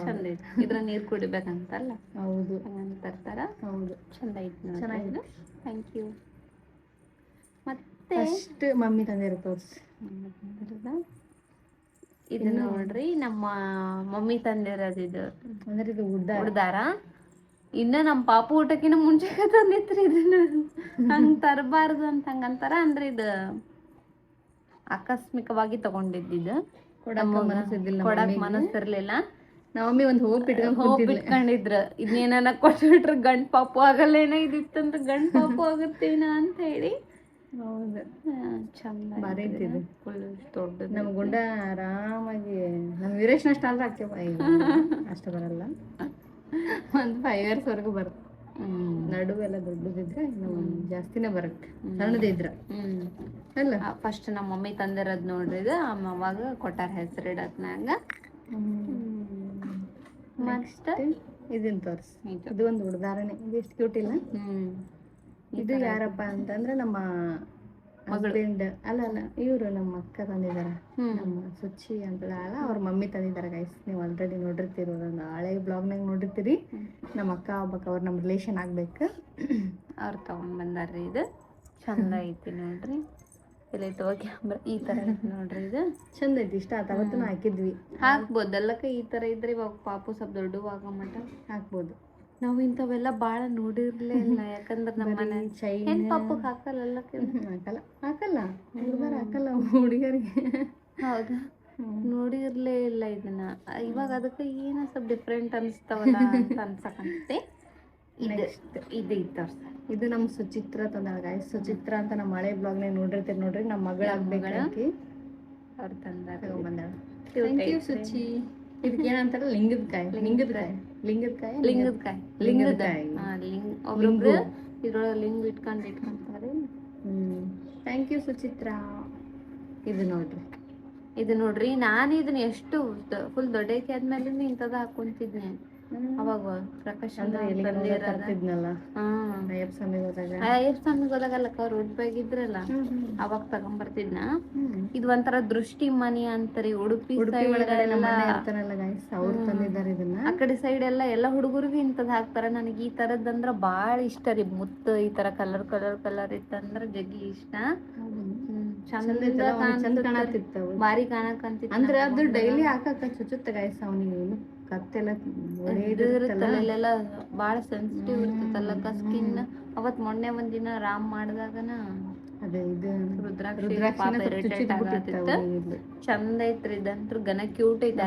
ಚಂದ ಐತಿ. ಇದ್ರ ನೀರ್ ಕುಡಿಬೇಕಂತಲ್ಲ, ಹೌದು ಹಂಗಂತ ತರ್ತಾರ. ಹೌದು, ಚಂದ ಐತಿ, ಚೆನ್ನಾಗಿದೆ. Thank you. ಮತ್ತೆ ಫಸ್ಟ್ ಮಮ್ಮಿ ತಂದಿರೋ ತೋರ್ಸಿ. ಇದು ನೋಡ್ರಿ ನಮ್ಮ ಮಮ್ಮಿ ತಂದಿರೋದು. ಇದು ಅಂದ್ರೆ ಇದು ಉಡ್ದಾರ. ಇನ್ನ ನಮ್ಮ ಪಾಪು ಊಟಕ್ಕಿನ ಮುಂಚೆ ತಂದಿತ್ರಿ ಇದನ್ನ. ಹಂಗ ತರಬಾರ್ದು ಅಂತ ಹಂಗಂತಾರ. ಅಂದ್ರೆ ಇದು ಆಕಸ್ಮಿಕವಾಗಿ ತಗೊಂಡಿದ್ದು, ಕೊಡಕ್ ಮನಸ್ಸಿರ್ಲಿಲ್ಲ. ನಮ್ಮಮ್ಮಿ ಒಂದು ಹೋಪ್ ಇಟ್ಕೊಂಡಿದ್ರ ಇದನ್ನೇನ ಕೊಟ್ಬಿಟ್ರೆ ಗಂಡ್ ಪಾಪು ಆಗಲ್ಲೇನ, ಇದಿತ್ತಂದ್ರೆ ಗಂಡ್ ಪಾಪು ಆಗುತ್ತೇನ ಅಂತ ಹೇಳಿ. ಹೌದು, ಚಂದ ಬಾರಿ ಐತಿದು. ಫುಲ್ ದೊಡ್ಡ ನಮ್ ಗುಂಡ ಆರಾಮಾಗಿ ನಮ್ ವೀರೇಶ್ ಅಷ್ಟ ಅಂದ್ರೆ ಆಗ್ತೇವ, ಅಷ್ಟ ಬರಲ್ಲ. ಒಂದು 5 years ವರ್ಗು ಬರುತ್ತೆ. ನಡುವೆಲ್ಲ ದೊಡ್ಡದಿದ್ರೆ ಇನ್ನು ಜಾಸ್ತಿನೇ ಬರುತ್ತೆ, ಸಣ್ಣದಿದ್ರ ಅಲ್ಲ. ಫಸ್ಟ್ ನಮ್ಮ ಮಮ್ಮಿ ತಂದಿರೋದ್ ನೋಡ್ರಿ ಇದು. ಅವಾಗ ಕೊಟ್ಟಾರ ಹೆಸರಿಡತ್ನಾಗ. ನೆಕ್ಸ್ಟ್ ಇದನ್ನ ತೋರ್ಸಿ. ಇದು ಒಂದು ಉಡ್ದಾರನೆ, ಇದು ಎಷ್ಟು ಕ್ಯೂಟ್ ಇಲ್ಲ. ಇದು ಯಾರಪ್ಪ ಅಂತಂದ್ರೆ ನಮ್ಮ ಹಸ್ಬೆಂಡ್ ಅಲ್ಲ ಇವರು ನಮ್ಮ ಅಕ್ಕ ತಂದಿದಾರ, ನಮ್ಮ ಸುಚ್ಚಿ ಅಂತ ಅವ್ರ ಮಮ್ಮಿ ತಂದಿದಾರ ಗೈಸ್. ನೀವು ಆಲ್ರೆಡಿ ನೋಡಿರ್ತೀರಿ, ಒಂದು ಹಳೆ ಬ್ಲಾಗ್ನಾಗ ನೋಡಿರ್ತೀರಿ. ನಮ್ಮ ಅಕ್ಕ ಒಬ್ಬಕ್ಕ ಅವ್ರು ನಮ್ಮ ರಿಲೇಷನ್ ಆಗ್ಬೇಕು, ಅವ್ರು ತಗೊಂಡ್ ಬಂದಾರ್ರಿ. ಇದು ಚಂದ ಐತಿ ನೋಡ್ರಿ. ಇಲ್ಲಿ ಕ್ಯಾಮ್ರಾ ಈ ತರ ಐತಿ ನೋಡ್ರಿ. ಇದು ಚಂದ ಐತಿ, ಇಷ್ಟ ಆತ. ಅವತ್ತು ಹಾಕಿದ್ವಿ. ಹಾಕ್ಬೋದು ಎಲ್ಲಕ್ಕ ಈ ತರ ಇದ್ರೆ. ಇವಾಗ ಪಾಪು ಸ್ವಲ್ಪ ದೊಡ್ಡವಾಗ ಮಟ ಹಾಕ್ಬೋದು. ನಾವು ಇಂಥವೆಲ್ಲ ಬಾಳ ನೋಡಿರ್ಲೇ ಇಲ್ಲ, ಯಾಕಂದ್ರೆ ನಮ್ಮ ಮನೆ ಹೆಣ್ ಪಾಪಕ್ ಹಾಕಲ್ಲ. ಹಾಕಲ್ಲ ಹುಡುಗರ ಹಾಕಲ್ಲ, ಹುಡುಗರಿಗೆ. ಹೌದಾ, ನೋಡಿರ್ಲೇ ಇಲ್ಲ ಇದನ್ನ. ಇವಾಗ ಅದಕ್ಕೆ ಏನೋ ಸ್ವಲ್ಪ ಡಿಫ್ರೆಂಟ್ ಅನಿಸ್ತಾವಲ್ಲ ಅಂತ ಅನ್ಸಕಂತೆ. ಇದು ಇದು ನಮ್ಮ ಸುಚಿತ್ರ ತಂದಾಳ ಗಾಯ್ಸ್. ಸುಚಿತ್ರ ಅಂತ ನಮ್ಮ ಹಳೆ ಬ್ಲಾಗ್ನಾಗ ನೋಡಿರ್ತೀರಿ ನೋಡ್ರಿ. ನಮ್ಮ ಮಗಳ ಆಗ್ಬೇಕಾಕಿ ಅವ್ರು ತಂದಾರ, ತಗೊಂಡ್ಬಂದಾಳ. Thank you Suchi. ಇದಕ್ಕೆ ಏನಂತಾರ, ಲಿಂಗದಕಾಯಿ. ಒಬ್ರೊಬ್ರು ಇದ್ರೊಳಗೆ ಲಿಂಗ ಇಟ್ಕೊಂತಾರೆ. Thank you Suchitra. ಇದು ನೋಡ್ರಿ, ನಾನು ಇದನ್ನ ಎಷ್ಟು ಫುಲ್ ದೊಡ್ಡಕ್ಕೆ ಆದ್ಮೇಲೆ ಇಂಥದ್ದು ಹಾಕೊಂತಿದ್ನೆ. ಅವಾಗ ಪ್ರಕಾಶ್ ಅಂದ್ರೆ ತರ್ತಿದ್ನಲ್ಲ ಅಯ್ಯಪ್ಪ ಸ್ವಾಮಿಗೆ ಹೋದಾಗಲ್ಲಕ್ಕ, ಅವ್ರು ಉಡ್ಬೇಕಿದ್ರಲ್ಲ ಅವಾಗ ತಗೊಂಬರ್ತಿದ್ನ. ಇದು ಒಂಥರ ದೃಷ್ಟಿ ಮನಿ ಅಂತಾರಿ. ಉಡುಪಿ ಅವ್ರು ತಂದಿದ್ದಾರೆ ಇದನ್ನ. ಆ ಕಡೆ ಸೈಡ್ ಎಲ್ಲ ಹುಡುಗರಿಗೂ ಇಂಥದ್ ಹಾಕ್ತಾರ. ನನಗೆ ಈ ತರದಂದ್ರ ಬಾಳ ಇಷ್ಟ ರೀ. ಮುತ್ತು ಈ ತರ ಕಲರ್ ಇತ್ತಂದ್ರ ಜಗ್ಗಿ ಇಷ್ಟ. ಚಂದ ಕಾಣತಿತ್ತು, ಬಾರಿ ಕಾಣಕಂತಿತ್ತು. ಅಂದ್ರೆ ಅದು ಡೈಲಿ ಹಾಕಕ್ಕ ಚುಚ್ಚುತ್ತ ಗಾಯ್ಸ್. ಅವನಿಗೆ ಕತ್ತೆಲ್ಲ ತಲೆಲ್ಲ ಬಾಳ ಸೆನ್ಸಿಟಿವ್ ಇರ್ತೈತಲ್ಲಕ್ಕ ಸ್ಕಿನ್. ಅವತ್ ಮೊನ್ನೆ ಒಂದಿನ ರಾಮ್ ಮಾಡಿದಾಗನ ರುದ್ರಾಕ್ಷಿ ಚಂದ ಐತ್ರಿ. ಇದಂತ್ರು ಗನ ಕ್ಯೂಟ್ ಐತಿ.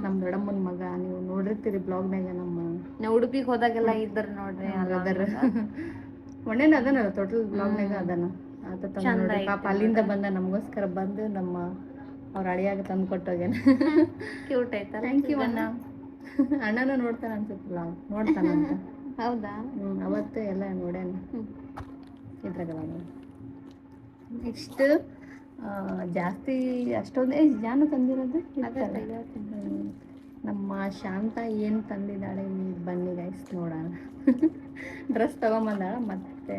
ನಮ್ ದೊಡ್ಡಮ್ಮನ ಮಗ, ನೀವು ನೋಡಿರ್ತೀರಿ ಬ್ಲಾಗ್ನಾಗ. ನಾ ಉಡುಪಿಗೆ ಹೋದಾಗೆಲ್ಲ ಇದ್ರ ನೋಡ್ರಿ. ಮೊನ್ನೆನ ಅದನ ಟೋಟಲ್ ಬ್ಲಾಗ್ನಾಗ ಅದನ ಪಾಪ ಅಲ್ಲಿಂದ ಬಂದ ನಮಗೋಸ್ಕರ ಬಂದು ನಮ್ಮ ಅವ್ರ ಅಳಿಯಾಗ ತಂದು ಕೊಟ್ಟೋಗ್ಯಾನ. ಕ್ಯೂಟ್ ಆಯ್ತಾ. ಥ್ಯಾಂಕ್ ಯು ಅಣ್ಣ. ಅಣ್ಣನೂ ನೋಡ್ತಾನ ಅನ್ಸುತ್ತಲ್ಲ, ನೋಡ್ತಾನಂತ. ಹೌದಾ, ಅವತ್ತೇ ಎಲ್ಲ ನೋಡ್ಯಾನ ಇದ್ರಾಗಲ್ಲ. ನೆಕ್ಸ್ಟ್ ಜಾಸ್ತಿ ಅಷ್ಟೊಂದೇ ಜಾನು ತಂದಿರೋದು. ನಮ್ಮ ಶಾಂತ ಏನು ತಂದಿದ್ದಾಳೆ ಬನ್ನಿ ಗೈಸ್ ನೋಡೋಣ. ಡ್ರೆಸ್ ತಗೊಂಬಂದಾಳ, ಮತ್ತೆ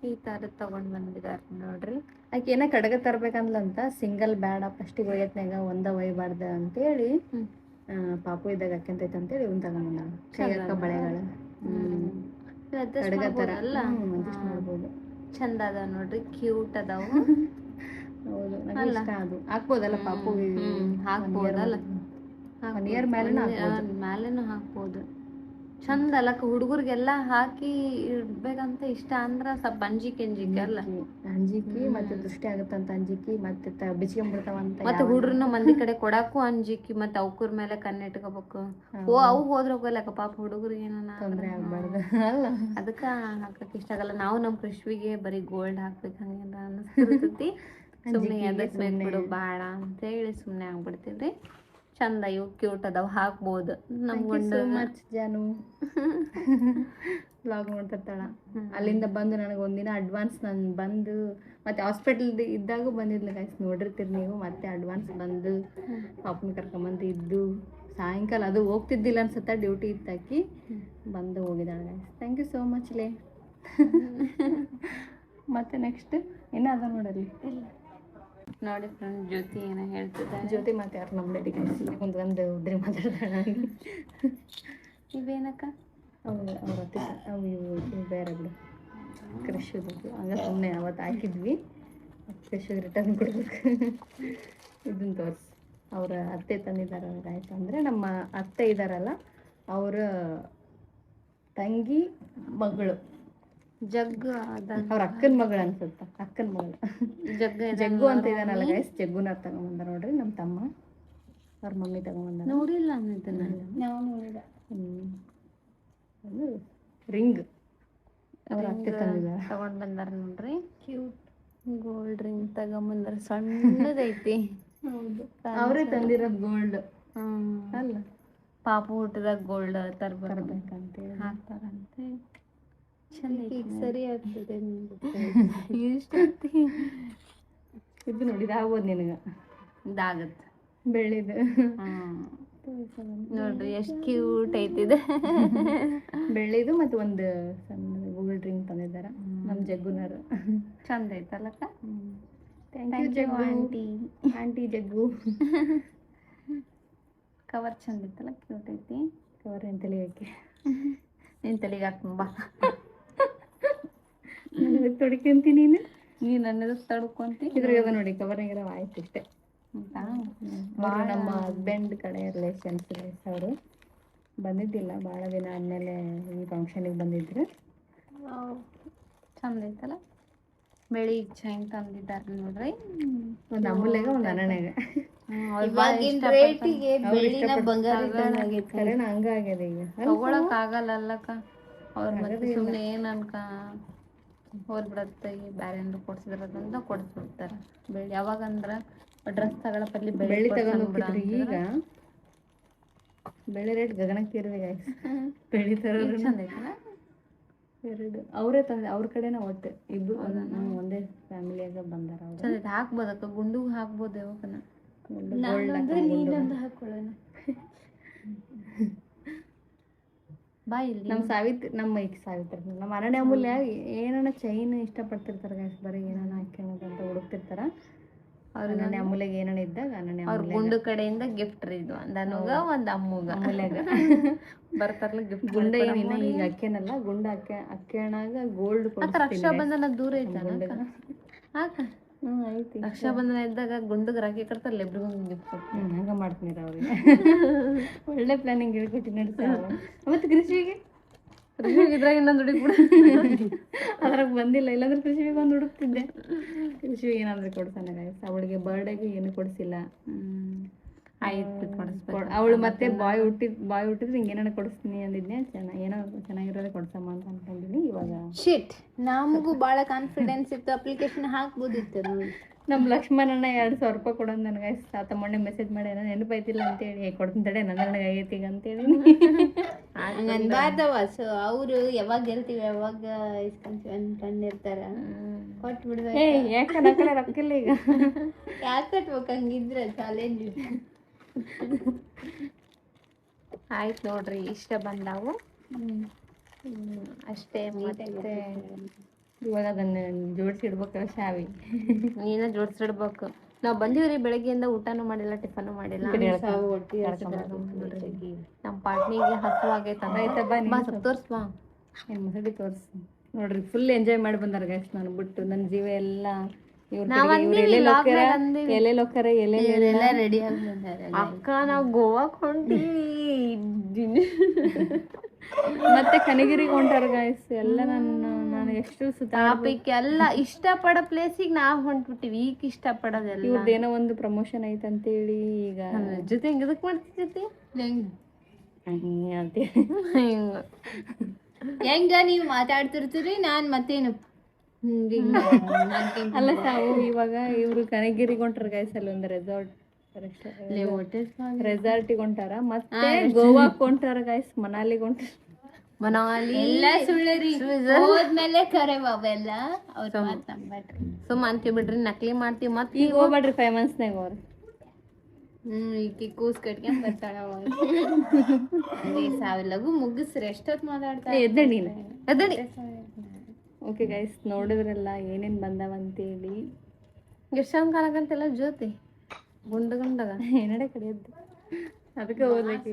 ಈ ತರ ತಗೊಂಡ್ ಬಂದಿದ್ದಾರೆ ನೋಡ್ರಿ. ಆಕೆ ಏನೋ ಕಡಗ ತರ್ಬೇಕಂದ್ಲಂತ. ಸಿಂಗಲ್ ಬೇಡ, ಫಸ್ಟಿಗೆ ಒಯ್ಯತ್ನಾಗ ಒಂದ ಒಯ್ಬಾರ್ದ ಅಂತೇಳಿ ಪಾಪು ಇದ್ದಾಗ ಅಕ್ಕಂತೈತೆ ಅಂತೇಳಿ ಇವ್ನ ತಗೊಂಬಂದಾಳ. ಕೈಯಕ್ಕ ಬಳೆಗಳು. ಕಡ್ಗ ಥರ ಅಲ್ಲ adjust ಮಾಡ್ಬೋದು. ಚಂದ ಅದಾವ ನೋಡ್ರಿ, ಕ್ಯೂಟ್ ಅದಾವು. ಹೌದು, ನನಗೆ ಇಷ್ಟ ಅದು. ಹಾಕ್ಬೋದಲ್ಲ ಪಾಪುಗೆ, ಹಾಕ್ಬೋದಲ್ಲ, 1 year ಮೇಲೆನೂ ಹಾಕ್ಬೋದು. ಮೇಲೆನೂ ಹಾಕ್ಬೋದು. ಚಂದ ಅಲ್ಲಕ್ಕ, ಹುಡುಗರಿಗೆಲ್ಲ ಹಾಕಿ ಇಡ್ಬೇಕಂತ ಇಷ್ಟ ಅಂದ್ರ ಸ್ವಲ್ಪ ಅಂಜಿಕೆ ಅಲ್ಲ, ಅಂಜಿಕಿ ಮತ್ತೆ ದೃಷ್ಟಿ ಆಗತ್ತಂತ ಅಂಜಿಕಿ, ಮತ್ತೆ ಬಿಚ್ಕೊಂಡ್ಬಿಡ್ತಾವಂತ, ಮತ್ತೆ ಹುಡ್ರನ್ನ ಮಂದಿ ಕಡೆ ಕೊಡಾಕು ಅಂಜಿಕಿ, ಮತ್ತೆ ಅವ್ಕುರ್ ಮೇಲೆ ಕಣ್ಣಿಟ್ಕೋಬೇಕು. ಅವು ಹೋದ್ರ ಹೋಗಲ್ಲಕ್ಕ, ಪಾಪ ಹುಡುಗರಿಗೆ ತೊಂದ್ರೆ ಆಗ್ಬಾರ್ದು ಅಲ್ಲ, ಅದಕ್ಕ ಹಾಕಕ್ ಇಷ್ಟ ಆಗಲ್ಲ. ನಾವು ನಮ್ ಕೃಷ್ವಿಗೆ ಬರೀ ಗೋಲ್ಡ್ ಹಾಕ್ಬೇಕು ಹಂಗೇನ ಅನಿಸ್ತೈತಿ. ಸುಮ್ನೆ ಎದಕ್ ಬೇಕು ಬಿಡು ಬೇಡ ಅಂತ ಹೇಳಿ ಸುಮ್ನೆ ಆಗ್ಬಿಡ್ತೀವ್ರಿ. ಚಂದ ಇವು ಕ್ಯೂಟ್ ಅದಾವ, ಹಾಕ್ಬೋದು. ನಮ್ಗೊಂದು ಮಚ್ ಜಾನು ಬ್ಲಾಗ್ ನೋಡ್ತಿರ್ತಾಳ. ಅಲ್ಲಿಂದ ಬಂದು ನನಗೆ ಒಂದಿನ ಅಡ್ವಾನ್ಸ್ ನಾನು ಬಂದು, ಮತ್ತೆ ಹಾಸ್ಪಿಟಲ್ ಇದ್ದಾಗ ಬಂದಿದ್ಲು ಗೈಸ್, ನೋಡಿರ್ತೀರಿ ನೀವು. ಮತ್ತೆ ಅಡ್ವಾನ್ಸ್ ಬಂದು ಪಾಪನ ಕರ್ಕೊಂಬಂದು ಇದ್ದು ಸಾಯಂಕಾಲ ಅದು ಹೋಗ್ತಿದ್ದಿಲ್ಲ ಅನ್ಸುತ್ತೆ, ಡ್ಯೂಟಿ ಇತ್ತಾಕಿ ಬಂದು ಹೋಗಿದ್ದಾಳೆ guys. Thank you so much ಲೇ. ಮತ್ತೆ ನೆಕ್ಸ್ಟ್ ಏನಾದ ನೋಡಲಿ ನೋಡಿ ಫ್ರೆಂಡ್, ಜ್ಯೋತಿ ಏನೋ ಹೇಳ್ತಿದ್ದೆ. ಜ್ಯೋತಿ ಮತ್ತೆ ಯಾರು ನಮ್ಮ ಡ್ಯಾಡಿ ಗೈಸ್ ಕುಂತ್ಕೊಂಡು ಉದ್ರಿ ಮಾತಾಡ್ತಾಳೆ. ಇವೇನಕ್ಕ ಅವ್ರ ಅತ್ತೆ ಅವು ಇವು ಬೇರೆ ಬಿಡು, ಕೃಷಿದು ಹಂಗೆ ಸುಮ್ಮನೆ ಅವತ್ತು ಹಾಕಿದ್ವಿ, ಕೃಷಿಗೆ ರಿಟರ್ನ್ ಕೊಡ್ಬೇಕು. ಇದನ್ನ ತೋರಿಸಿ, ಅವರ ಅತ್ತೆ ತಂದಿದ್ದಾರೆ ಆಯ್ತು. ಅಂದರೆ ನಮ್ಮ ಅತ್ತೆ ಇದ್ದಾರಲ್ಲ, ಅವರ ತಂಗಿ ಮಗಳು, ಜಗ್ಗು ಅವ್ರ ಅಕ್ಕನ ಮಗಳು ಅನ್ಸುತ್ತ, ಅಕ್ಕನ ಮಗಳು ಜಗ್ಗು ಅಂತ ಇದಾನಲ್ಲ ಗೈಸ್, ಜಗ್ಗುನ ತಗೊಂಬಂದ ನೋಡ್ರಿ ನಮ್ಮ ತಮ್ಮ, ಅವ್ರ ಮಮ್ಮಿ ತಗೊಂಬಂದ. ನೋಡಿಲ್ಲ ಅನ್ನೋದನ್ನ ನಾವು ನೋಡಿದ. ಅದು ರಿಂಗ್ ಅವ್ರ ಅತ್ತೆ ತಂದಿದ್ದಾರೆ, ತಗೊಂಡ್ ಬಂದಾರ ನೋಡ್ರಿ. ಕ್ಯೂಟ್ ಗೋಲ್ಡ್ ರಿಂಗ್ ತಗೊಂಬಂದಾರ, ಸಣ್ಣದೈತಿ. ಹೌದು, ಅವರೇ ತಂದಿರೋದು ಗೋಲ್ಡ್ ಅಲ್ಲ, ಪಾಪು ಹುಟ್ಟಿದಾಗ ಗೋಲ್ಡ್ ತರ್ಬೇಕಂತ ಹಾಕ್ತಾರಂತೆ. ಚಂದ ಸರಿ ಆಗ್ತದೆ ಎಷ್ಟೈತಿ ಇದು ನೋಡಿ, ಇದಾಗ್ಬೋದು ನಿನಗೆ, ಇದಾಗತ್ತೆ ಬೆಳ್ಳಿದು. ನೋಡ್ರಿ ಎಷ್ಟು ಕ್ಯೂಟ್ ಐತಿದೆ. ಬೆಳ್ಳಿದು ಮತ್ತೆ ಒಂದು ಸಣ್ಣ ಗೋಲ್ಡ್ ರಿಂಗ್ ತಂದಿದ್ದಾರೆ ನಮ್ಮ ಜಗ್ಗುನರು. ಚಂದ ಐತಲ್ಲಕ್ಕ. Thank you Jaggu aunty Jaggu. Cover ಚಂದ ಐತಲ್ಲ, ಕ್ಯೂಟ್ ಐತಿ. ಕವರ್ ಏನು ತಲೆಗೆ ನಿನ್ ತಲೆಗೆ ಹಾಕ್ಬಾ, ತೊಡ್ಕೊಂತೀನಿ ನೀನು ನನ್ನ ತಡ್ಕೊಂತಿ. ಇದ್ರಾಗ ನೋಡಿ ಕವರ್ನಾಗೆಲ್ಲ ಆಯ್ತು ಇಷ್ಟೇ. ನಮ್ಮ ಹಸ್ಬೆಂಡ್ ಕಡೆ ರಿಲೇಷನ್ಸ್ ಅವರು ಬಂದಿದ್ದಿಲ್ಲ, ಭಾಳ ದಿನ ಆದಮೇಲೆ ಈ ಫಂಕ್ಷನಿಗೆ ಬಂದಿದ್ರು. ಚಂದ ಐತಲ್ಲ, ಬೆಳಿ ಚೈನ್ ತಂದಿದ್ದಾರೆ ನೋಡ್ರಿ. ಒಂದು ಅಮೂಲ್ಯಾಗ ಒಂದು ಅನನ್ಯಾಗ. ಹಂಗಾಗ್ಯದ ಈಗ, ತಗೊಳಕ್ ಆಗಲ್ಲಕ್ಕ ಅವ್ರ. ಮತ್ತೆ ಸುಮ್ಮನೆ ಏನ್ ಅನ್ಕ ಹೋಗ್ಬಿಡತ್ತೆ, ಬ್ಯಾರೆ ಏನಾರು ಕೊಡ್ಸಿದ್ರಂತ ಕೊಡ್ಸ್ಬಿಡ್ತಾರ. ಬೆಳ್ಳಿ ಯಾವಾಗಂದ್ರ ಡ್ರೆಸ್ ತಗೊಳಪಲ್ಲಿ ಬೆಳ್ಳಿ ತಗೊಂಡ್ಬಿಡ್ರಿ. ಈಗ ಬೆಳ್ಳಿ ರೇಟ್ ಗಗನಕ್ಕೇರಿದೆ ಗೈಸ್. ಬೆಳ್ಳಿ ತರೋರು ಚಂದ ಐತಲ್ಲ. ಎರಡು ಅವರೇ ತಂದೆ, ಅವ್ರ ಕಡೆನ ಒಟ್ಟು ಇಬ್ರು ಒಂದೇ ಫ್ಯಾಮಿಲಿಯಾಗ ಬಂದಾರ ಅವ್ರು. ಚಂದ ಐತೆ, ಹಾಕ್ಬೋದಕ್ಕ, ಗುಂಡುಗೂ ಹಾಕ್ಬೋದು. ಯಾವಾಗನ ನೀನೊಂದು ಹಾಕೊಳ್ಳೋಣ ಬಾ. ಇಲ್ಲಿ ನಮ್ಮ ಸಾವಿತ್ರಿ, ನಮ್ಮ ಅನನ್ಯ ಅಮೂಲ್ಯ ಏನಾನ ಚೈನ್ ಇಷ್ಟಪಡ್ತಿರ್ತಾರೆ ಗೈಸ್, ಬರೀ ಏನಾನ ಹಾಕ್ಯಣದಂತ ಹುಡುಕ್ತಿರ್ತಾರ. ಅವ್ರ ಅನನ್ಯ ಅಮೂಲ್ಯಾಗ ಏನಾನ ಇದ್ದಾಗ ಅನನ್ಯ ಅವ್ರ ಗುಂಡು ಕಡೆಯಿಂದ ಗಿಫ್ಟ್ ರೀ ಇದು. ಒಂದನುಗ ಒಂದು ಅಮ್ಮಗ ಅಮೂಲ್ಯಾಗ ಬರ್ತಾರಲ್ಲ ಗಿಫ್ಟ್. ಗುಂಡ ಏನಿನ್ನ ಈಗ ಅಕ್ಕೇನಲ್ಲ, ಗುಂಡ ಅಕ್ಕೇಣಾಗ ಗೋಲ್ಡ್ ರಕ್ಷಾ ಬಂಧನ ದೂರ ಐತೆ ಹಾಕ. ಐತಿ, ರಕ್ಷಾ ಬಂಧನ ಇದ್ದಾಗ ಗುಂಡಗ್ ರಾಖಿ ಕಟ್ತಾರಲ್ಲ, ಇಬ್ರಿಗೂ ಗಿಫ್ಟ್ ಹಂಗ ಮಾಡ್ತೀನಿ ಅವ್ರಿಗೆ. ಒಳ್ಳೆ ಪ್ಲಾನಿಂಗ್ ಹೇಳ್ಕೊಟ್ಟು ನಡ್ಸ. ಮತ್ತೆ ಕೃಷಿಗೆ ಇದ್ರಾಗ ಇನ್ನೊಂದು ಹುಡುಗಿ ಕೂಡ ಅದ್ರಾಗ ಬಂದಿಲ್ಲ, ಇಲ್ಲಾಂದ್ರೆ ಕೃಷಿಗೆ ಒಂದು ಹುಡುಕ್ತಿದ್ದೆ. ಕೃಷಿಗೆ ಏನಾದ್ರು ಕೊಡ್ತಾನೆ ಗೈಸ್. ಅವಳಿಗೆ ಬರ್ಡೇಗೆ ಏನು ಕೊಡಿಸಿಲ್ಲ. ಆಯ್ತು, ಅವಳು ಮತ್ತೆ ಬಾಯ್ ಹುಟ್ಟಿದ್ರೆ ಹಿಂಗೆ ಏನಾರ ಕೊಡಿಸ್ತೀನಿ ಅಂದಿದ್ನೆ. ಏನೋ ಚೆನ್ನಾಗಿರೋದೇ ಕೊಡ್ಸಮ್ಮ ಅಂತ ಅನ್ಕೊಂಡಿನಿ. ಇವಾಗ ಶಿಟ್, ನಮಗೂ ಭಾಳ ಕಾನ್ಫಿಡೆನ್ಸ್ ಇತ್ತು, ಅಪ್ಲಿಕೇಶನ್ ಹಾಕ್ಬೋದಿತ್ತು. ನಮ್ಮ ಲಕ್ಷ್ಮಣಣ್ಣ 2,000 ರೂಪಾಯಿ ಕೊಡೋದು ನನಗೆ ಆತ ಮೊನ್ನೆ ಮೆಸೇಜ್ ಮಾಡಿ, ಏನೋ ನೆನಪೈತಿಲ್ಲ ಅಂತೇಳಿ, ಕೊಡ್ತೀನಿ ತಡೆ ನನಗೆ ಆಗೈತಿ ಈಗ ಅಂತೇಳಿ. ಅನ್ಬಾರ್ದವ. ಸೊ ಅವರು ಯಾವಾಗ ಗೆಲ್ತೀವಿ ಯಾವಾಗ ಇಸ್ಕೊಂತೀವಿ ಅನ್ಕೊಂಡಿರ್ತಾರ. ಕೊಟ್ಟು ಬಿಡ್ಬೇಕು. ಯಾಕೆ ನನ್ನ ಕಡೆ ರೊಕ್ಕಿಲ್ಲ ಈಗ, ಯಾಕೆ ಕಟ್ಬೇಕು? ಹಂಗಿದ್ರೆ ಚಾಲೆಂಜ್. ಆಯ್ತು ನೋಡ್ರಿ, ಇಷ್ಟ ಬಂದಾವು ಅಷ್ಟೇ. ಮತ್ತೆ ಇವಾಗ ಅದನ್ನ ಜೋಡಿಸಿ ಇಡ್ಬೇಕಲ್ಲ ಶಾವಿ. ನೀನ ಜೋಡಿಸಿಡ್ಬೇಕು. ನಾವು ಬಂದಿವ್ರಿ, ಬೆಳಗ್ಗೆಯಿಂದ ಊಟನೂ ಮಾಡಿಲ್ಲ, ಟಿಫನು ಮಾಡಿಲ್ಲ. ನಮ್ಮ ಪಾಟ್ನಿಗೆ ಹಸು ಆಗೈತೆ, ತೋರ್ಸ್ಬಾ. ಏನು ಮುಸಡಿ ತೋರಿಸಿ ನೋಡ್ರಿ, ಫುಲ್ ಎಂಜಾಯ್ ಮಾಡಿ ಬಂದಾರ ಗೈಸ್. ನಾನು ಬಿಟ್ಟು ನನ್ನ ಜೀವ ಎಲ್ಲ ಎಲೆ ಲೊಕ್ಕರ ಎಲ್ಲ ರೆಡಿ ಆಗಿ ಬಂದಾರೆ ಅಕ್ಕ. ನಾವು ಗೋವಾಕ್ ಹೊಂಟೀವಿ ಮತ್ತೆ ಕನಗಿರಿಗೆ ಹೊಂಟಾರ ಗೈಸ್. ಎಲ್ಲ ನಾನು ಎಷ್ಟು ಟಾಪಿಕ್ ಎಲ್ಲ ಇಷ್ಟಪಡೋ ಪ್ಲೇಸಿಗೆ ನಾವು ಹೊಂಟ್ಬಿಟ್ಟಿವಿ. ಈಗ ಇಷ್ಟಪಡೋದೆಲ್ಲ ಇವ್ರದ್ದೇನೋ ಒಂದು ಪ್ರಮೋಷನ್ ಐತೆ ಅಂತೇಳಿ ಈಗ ಜೊತೆ ಹೆಂಗದಕ್ ಮಾಡ್ತಿದ್ದಿ ಹೆಂಗ ನೀವು ಮಾತಾಡ್ತಿರ್ತೀರಿ, ನಾನ್ ಮತ್ತೇನು ಅಲ್ಲ ಸಾವು. ಇವಾಗ ಇವ್ರು ಕನಗಿರಿಗೆ ಹೊಂಟಾರ ಗೈಸ್. ಅಲ್ಲಿ ಒಂದು ರೆಸಾರ್ಟಿಗೆ ಹೊಂಟಾರ, ಮತ್ತೆ ಗೋವಾಕ್ ಹೊಂಟಾರ ಗೈಸ್, ಮನಾಲಿಗೆ ಹೊಂಟಾರ. ಮನಾಲಿ ಎಲ್ಲ ಸುಳ್ಳರಿ ಹೋದ್ಮೇಲೆ ಕರೆ ಅವೆಲ್ಲ ಅವ್ರ ಮಾತ್ ನಂಬ್ಯಾಡ್ರಿ. ಸುಮ್ಮ ಅಂತೀವಿ ಬಿಡ್ರಿ, ನಕಲಿ ಮಾಡ್ತೀವಿ. ಮತ್ತೆ ಈಗ ಹೋಗ್ಬೇಡ್ರಿ 5 monthsನಾಗ ಅವ್ರು. ಈಕಿ ಕೂಸ್ ಕಟ್ಕೊಂಡ್ ಬರ್ತಾಳ ಸಾವಿಲ್ಲಗು ಮುಗಿಸ್ರಿ. ಎಷ್ಟೊತ್ ಮಾತಾಡ್ತಾರೆ ಎದ್ದಡಿ. ಅದಡಿ ಓಕೆ ಗೈಸ್, ನೋಡಿದ್ರಲ್ಲ ಏನೇನ್ ಬಂದಾವ ಅಂತೇಳಿ. ಎಷ್ಟೊಂದು ಕಾಲಕ್ಕಂತೆಲ್ಲ ಜ್ಯೋತಿ ಗುಂಡಗ ಏನಡೆ ಕಡೆ ಎದ್ದು ಅದಕ್ಕೆ ಓದ್ಲಿಕ್ಕೆ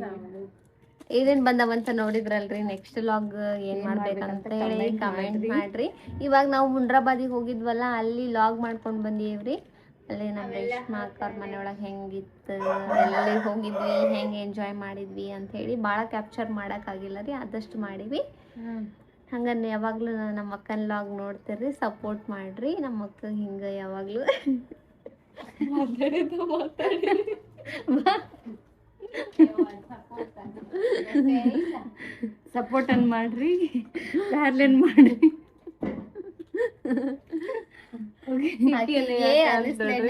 ಏನೇನ್ ಬಂದವಂತ ನೋಡಿದ್ರಲ್ರಿ. ನೆಕ್ಸ್ಟ್ ಲಾಗ್ ಏನ್ ಮಾಡ್ಬೇಕಂತ ಹೇಳಿ ಕಮೆಂಟ್ ಮಾಡ್ರಿ. ಇವಾಗ ನಾವು ಮುಂಡ್ರಾಬಾದಿಗೆ ಹೋಗಿದ್ವಲ್ಲ, ಅಲ್ಲಿ ಲಾಗ್ ಮಾಡ್ಕೊಂಡ್ ಬಂದೀವ್ರಿ. ಅಲ್ಲಿ ನಮ್ಮ ರೇಷ್ಮಾ ಅವ್ರ ಮನೆಯೊಳಗೆ ಹೆಂಗಿತ್ತು, ಎಲ್ಲಿ ಹೋಗಿದ್ವಿ, ಹೆಂಗೆ ಎಂಜಾಯ್ ಮಾಡಿದ್ವಿ ಅಂತ ಹೇಳಿ ಭಾಳ ಕ್ಯಾಪ್ಚರ್ ಮಾಡೋಕ್ಕಾಗಿಲ್ಲ ರೀ, ಆದಷ್ಟು ಮಾಡೀವಿ. ಹಂಗನ್ನು ಯಾವಾಗಲೂ ನಮ್ಮ ಅಕ್ಕನ ಲಾಗ್ ನೋಡ್ತೀರಿ, ಸಪೋರ್ಟ್ ಮಾಡಿರಿ. ನಮ್ಮ ಅಕ್ಕ ಹಿಂಗೆ ಯಾವಾಗಲೂ ಸಪೋರ್ಟ್ ಅನ್ ಮಾಡ್ರಿ, ಪ್ಯಾರ್ಲೆನ್ ಮಾಡ್ರಿ.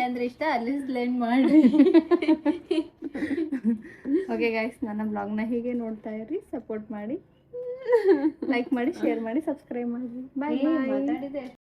ಅಂದ್ರೆ ಇಷ್ಟ ಅಲಿಸ್ಲೇನ್ ಮಾಡ್ರಿ. ಓಕೆ ಗೈಸ್, ನನ್ನ ಬ್ಲಾಗ್ನ ಹೀಗೆ ನೋಡ್ತಾ ಇರ್ರಿ, ಸಪೋರ್ಟ್ ಮಾಡಿ, ಲೈಕ್ ಮಾಡಿ, ಶೇರ್ ಮಾಡಿ, ಸಬ್ಸ್ಕ್ರೈಬ್ ಮಾಡಿ. ಬಾಯ್ ಬಾಯ್.